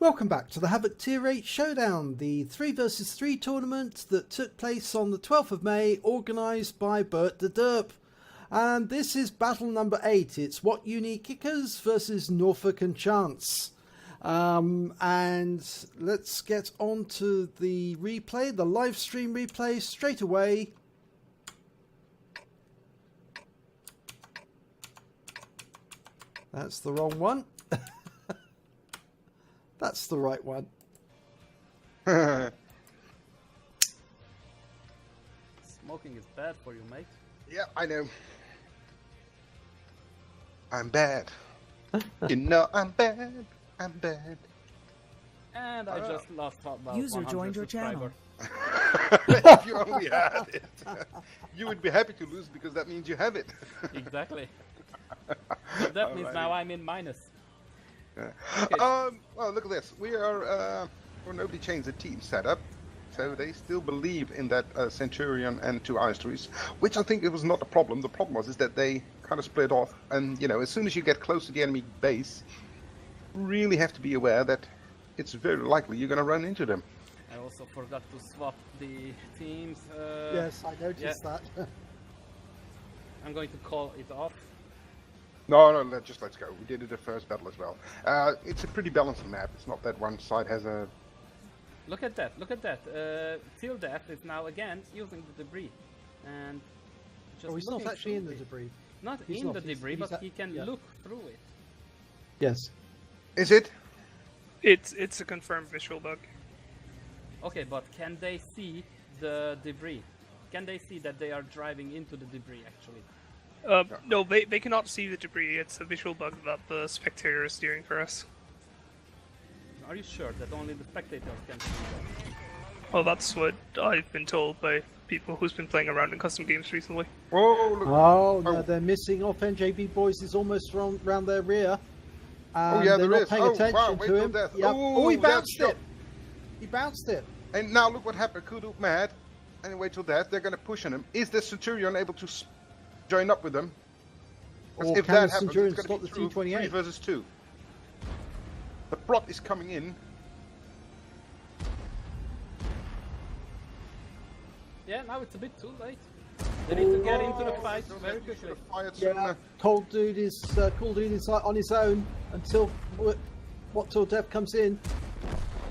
Welcome back to the Havoc Tier 8 Showdown, the 3 vs 3 tournament that took place on the 12th of May, organised by Bert the Derp. And this is battle number 8. It's WUN2 Kickers versus Norfolk Chance. And let's get on to the replay, the live stream replay straight away. That's the wrong one. That's the right one. Smoking is bad for you, mate. Yeah, I know. I'm bad. You know I'm bad. I'm bad. And I just lost about User joined your channel. If you only had it. You would be happy to lose because that means you have it. Exactly. But that means now I'm in minus. Okay. Well, look at this. We are, well, nobody changed the team setup, so they still believe in that Centurion and 2 IS-3s, which I think it was not a problem. The problem was that they kind of split off, and you know, as soon as you get close to the enemy base, you really have to be aware that it's very likely you're going to run into them. I also forgot to swap the teams. Yes, I noticed that. I'm going to call it off. No, let's go. We did it the first battle as well. It's a pretty balanced map. It's not that one side has a... Look at that, look at that. tiesdeb is now again using the debris. And just He's not actually in the debris. Not He's in not. the debris, He's but he can look through it. Yes. Is it? It's a confirmed visual bug. Okay, but can they see the debris? Can they see that they are driving into the debris, actually? No, they cannot see the debris. It's a visual bug that the spectator is doing for us. Are you sure that only the spectators can see that? Well, that's what I've been told by people who's been playing around in custom games recently. Oh, look. Oh, no, they're missing off. NJB Boys is almost round their rear. Oh, yeah, they're there not is. paying Oh, attention wow, wait to till him. death. Yep. Ooh, Oh, he that's bounced shot. it. He bounced it. And now look what happened. Kudu mad. And wait till death. They're going to push on him. Is the Centurion able to join up with them? Or if can that the happens, Centurion it's stop going the to be through 3 T28? versus 2. The prop is coming in. Yeah, now it's a bit too late. They need to get into the fight very quickly. Yeah, Cold Dude is on his own until till Dev comes in.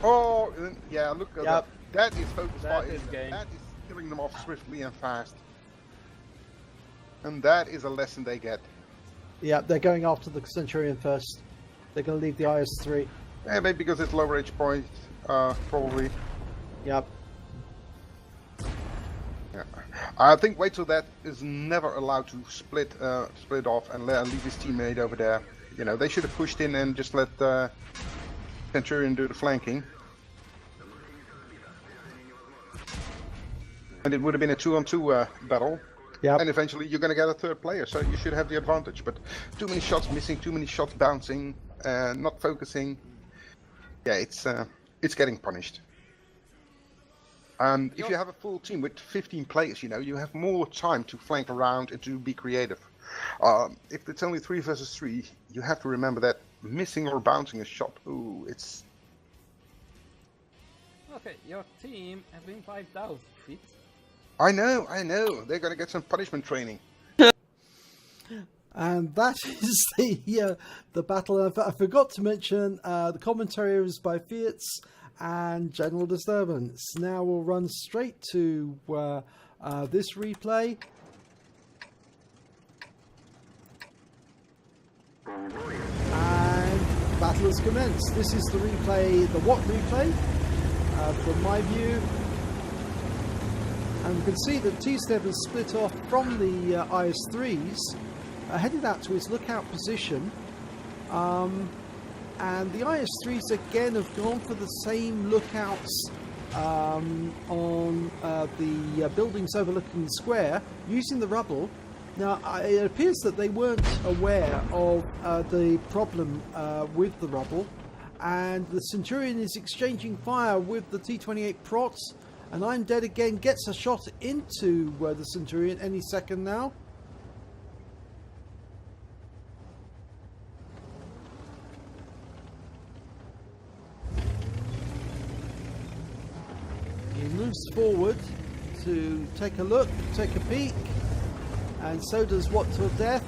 Oh, yeah, look at that. That is focus That fire. is game. That is killing them off swiftly and fast. And that is a lesson they get. Yeah, they're going after the Centurion first. They're going to leave the IS-3. Yeah, maybe because it's lower H point, probably. Yep. Yeah. I think wait till that is never allowed to split off and leave his teammate over there. You know, they should have pushed in and just let Centurion do the flanking. And it would have been a 2-on-2 battle. Yep. And eventually you're going to get a third player, so you should have the advantage. But too many shots missing, too many shots bouncing, not focusing. Yeah, it's getting punished. And if you have a full team with 15 players, you know, you have more time to flank around and to be creative. If it's only 3 versus 3, you have to remember that missing or bouncing a shot, ooh, it's... Okay, your team has been 5,000 feet. I know, they're going to get some punishment training. And that is the battle. I forgot to mention the commentary was by Fiats and General Disturbance. Now we'll run straight to this replay. And battle has commenced. This is the replay, the WUN replay, from my view. And we can see that tiesdeb has split off from the IS-3s, headed out to his lookout position. And the IS-3s again have gone for the same lookouts on the buildings overlooking the square, using the rubble. Now, it appears that they weren't aware of the problem with the rubble, and the Centurion is exchanging fire with the T-28 prots, and I'm Dead again gets a shot into the Centurion any second now. moves forward to take a look, take a peek, and so does What Till Death.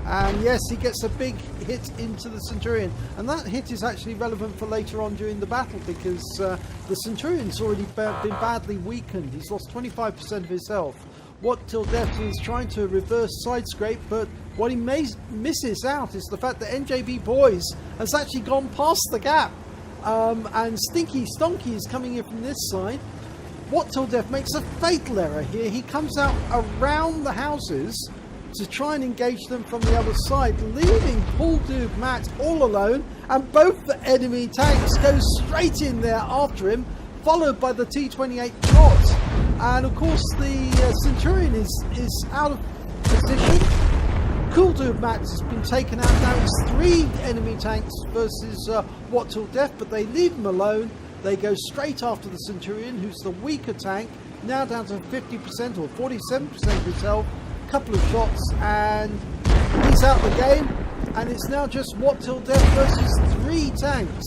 And yes, he gets a big hit into the Centurion, and that hit is actually relevant for later on during the battle, because the Centurion's already been badly weakened. He's lost 25% of his health. What Till Death is trying to reverse side scrape, but what he misses out is the fact that NJB Boys has actually gone past the gap, and StinkyStonky is coming in from this side. What Till Death makes a fatal error here. He comes out around the houses to try and engage them from the other side, leaving Paul Doob Matt all alone, and both the enemy tanks go straight in there after him, followed by the T-28 Trot. And of course the Centurion is out of position. Cool Doob Matt has been taken out. Now it's 3 enemy tanks versus What Till Death, but they leave him alone. They go straight after the Centurion, who's the weaker tank, now down to 50% or 47% of his health. Couple of shots and he's out the game, and it's now just What Till Death versus 3 tanks.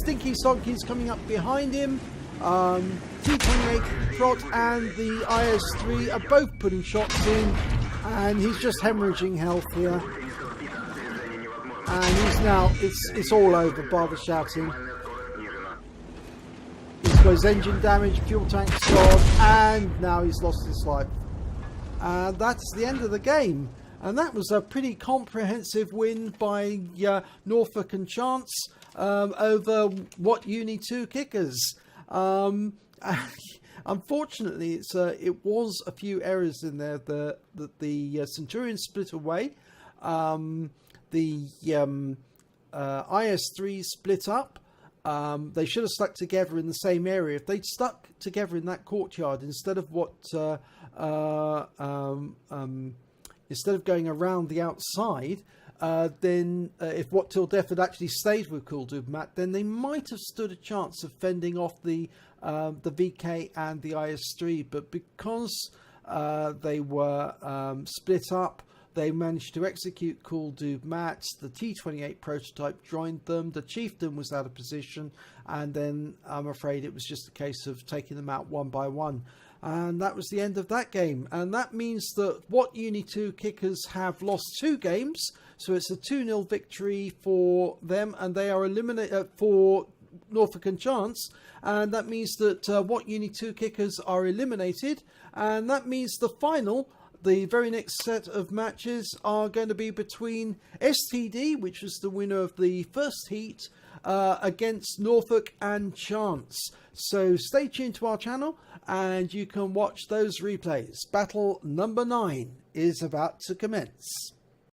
StinkyStonky's coming up behind him. T-28 Trot and the IS-3 are both putting shots in, and he's just hemorrhaging health here. And he's now, it's all over by the shouting. He's got his engine damage, fuel tank's gone, and now he's lost his life. And that's the end of the game. And that was a pretty comprehensive win by Norfolk and Chance over WUN2 Kickers. Unfortunately, it was a few errors in there. The Centurion split away. The IS-3 split up. They should have stuck together in the same area. If they'd stuck together in that courtyard instead of instead of going around the outside, then if What Till Death had actually stayed with Cool Doob Matt, then they might have stood a chance of fending off the VK and the IS-3. But because they were split up, they managed to execute Cool Doob Matt. The T-28 prototype joined them. The Chieftain was out of position, and then I'm afraid it was just a case of taking them out one by one. And that was the end of that game. And that means that WUN2 Kickers have lost 2 games. So it's a 2-0 victory for them, and they are eliminated for Norfolk and Chance. And that means that WUN2 Kickers are eliminated. And that means the final, the very next set of matches, are going to be between STD, which was the winner of the first heat, against Norfolk and Chance. So stay tuned to our channel and you can watch those replays. Battle number 9 is about to commence.